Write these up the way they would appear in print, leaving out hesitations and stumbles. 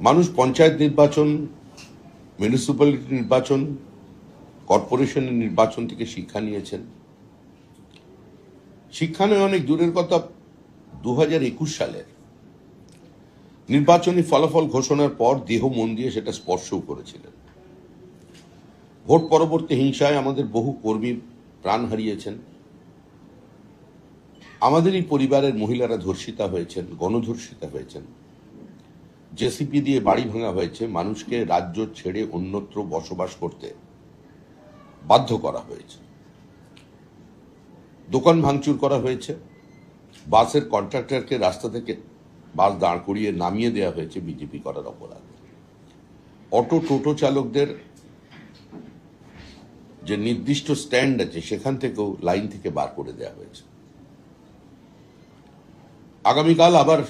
মানুষ পঞ্চায়েত নির্বাচন, মিউনিসিপ্যালিটি নির্বাচন, কর্পোরেশনের নির্বাচন থেকে শিক্ষা নিয়েছেন। শিক্ষা নয়, অনেক দূরের কথা, 2021 সালের নির্বাচনী ফলাফল ঘোষণার পর দেহ মন দিয়ে সেটা স্পর্শও করেছিলেন। ভোট পরবর্তী হিংসায় আমাদের বহু কর্মী প্রাণ হারিয়েছেন। আমাদেরই পরিবারের মহিলারা ধর্ষিতা হয়েছেন, গণধর্ষিতা হয়েছেন। জেসিপি দিয়ে বাড়ি ভাঙা হয়েছে, মানুষকে রাজ্য ছেড়ে অন্যত্র বসবাস করতে বাধ্য করা হয়েছে। দোকান ভাঙচুর করা হয়েছে, বাসের কন্ট্রাক্টরকে রাস্তা থেকে বাস দাঁড় করিয়ে নামিয়ে দেওয়া হয়েছে বিজেপি করার অপরাধ। অটো টোটো চালকদের যে নির্দিষ্ট স্ট্যান্ড আছে সেখান থেকেও লাইন থেকে বার করে দেওয়া হয়েছে। আগামীকাল আবার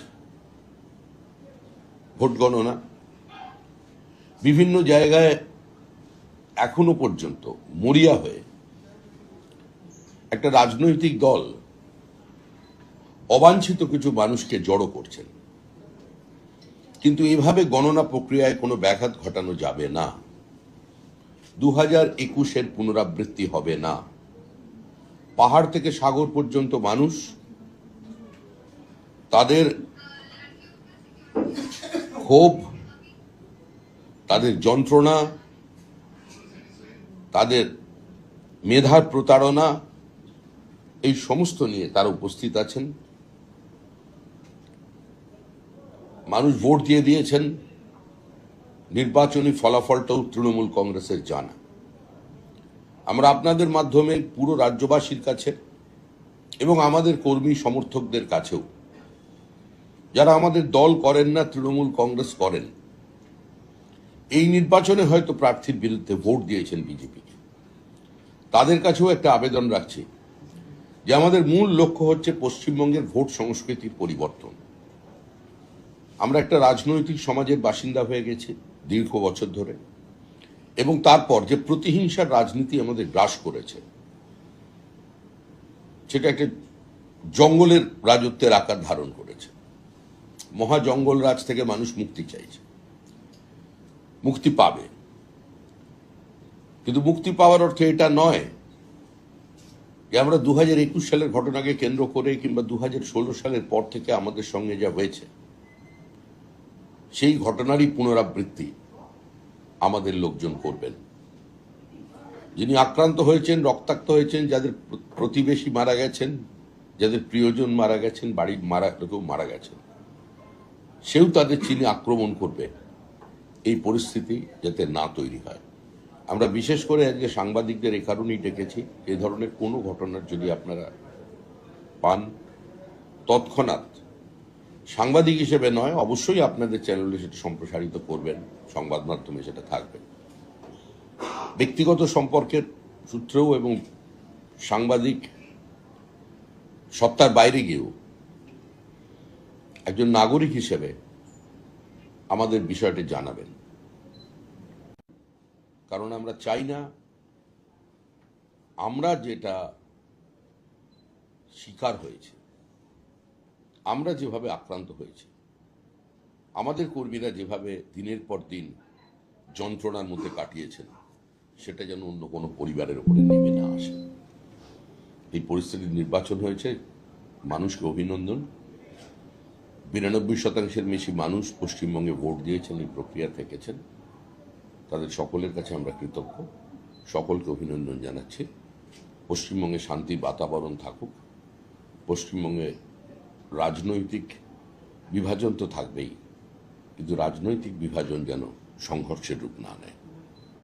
ভোট গণনা। বিভিন্ন জায়গায় এখনো পর্যন্ত মরিয়া হয়ে একটা রাজনৈতিক দল অবাঞ্ছিত কিছু মানুষকে জড়ো করছেন, কিন্তু এভাবে গণনা প্রক্রিয়ায় কোনো ব্যাঘাত ঘটানো যাবে না। 2021-এর পুনরাবৃত্তি হবে না। পাহাড় থেকে সাগর পর্যন্ত মানুষ তাদের ক্ষোভ, তাদের যন্ত্রণা, তাদের মেধার প্রতারণা, এই সমস্ত নিয়ে তারা উপস্থিত আছেন। মানুষ ভোট দিয়ে দিয়েছেন। নির্বাচনী ফলাফলটাও তৃণমূল কংগ্রেসের জানা। আমরা আপনাদের মাধ্যমে পুরো রাজ্যবাসীর কাছে এবং আমাদের কর্মী সমর্থকদের কাছেও, যারা আমাদের দল করেন না, তৃণমূল কংগ্রেস করেন, এই নির্বাচনে হয়তো প্রার্থীর বিরুদ্ধে ভোট দিয়েছেন বিজেপিকে, তাদের কাছেও একটা আবেদন রাখছি যে আমাদের মূল লক্ষ্য হচ্ছে পশ্চিমবঙ্গের ভোট সংস্কৃতির পরিবর্তন। আমরা একটা রাজনৈতিক সমাজের বাসিন্দা হয়ে গেছি দীর্ঘ বছর ধরে, এবং তারপর যে প্রতিহিংসার রাজনীতি আমাদের গ্রাস করেছে, সেটা একটা জঙ্গলের রাজত্বের আকার ধারণ করেছে। মহা জঙ্গল রাজ থেকে মানুষ মুক্তি চাইছে, মুক্তি পাবে, কিন্তু মুক্তি পাওয়ার অর্থ এটা নয় যে আমরা 2021 সালের ঘটনাকে কেন্দ্র করে কিংবা 2016 সালের পর থেকে আমাদের সঙ্গে যা হয়েছে সেই ঘটনারই পুনরাবৃত্তি আমাদের লোকজন করবেন। যিনি আক্রান্ত হয়েছেন, রক্তাক্ত হয়েছেন, যাদের প্রতিবেশী মারা গেছেন, যাদের প্রিয়জন মারা গেছেন, বাড়ির কেউ মারা গেছেন, সেও তাদের চিনে আক্রমণ করবে, এই পরিস্থিতি যাতে না তৈরি হয়। আমরা বিশেষ করে আজকে সাংবাদিকদের এ কারণেই ডেকেছি, এ ধরনের কোনো ঘটনার যদি আপনারা পান, তৎক্ষণাৎ সাংবাদিক হিসেবে নয়, অবশ্যই আপনাদের চ্যানেলে সেটা সম্প্রসারিত করবেন, সংবাদ মাধ্যমে সেটা থাকবে। ব্যক্তিগত সম্পর্কের সূত্রেও এবং সাংবাদিক সত্তার বাইরে গিয়েও একজন নাগরিক হিসেবে আমাদের বিষয়টি জানাবেন, কারণ আমরা চাই না আমরা যেটা শিকার হয়েছে, আমরা যেভাবে আক্রান্ত হয়েছি, আমাদের কর্মীরা যেভাবে দিনের পর দিন যন্ত্রণার মধ্যে কাটিয়েছেন, সেটা যেন অন্য কোনো পরিবারের উপরে নেমে না আসে। এই পরিস্থিতির নির্বাচন হয়েছে, মানুষকে অভিনন্দন। 92% বেশি মানুষ পশ্চিমবঙ্গে ভোট দিয়েছেন, এই প্রক্রিয়া থেকেছেন, তাদের সকলের কাছে আমরা কৃতজ্ঞ। সকলকে অভিনন্দন জানাচ্ছি। পশ্চিমবঙ্গে শান্তির বাতাবরণ থাকুক। পশ্চিমবঙ্গে রাজনৈতিক বিভাজন তো থাকবেই, কিন্তু রাজনৈতিক বিভাজন যেন সংঘর্ষের রূপ না নেয়।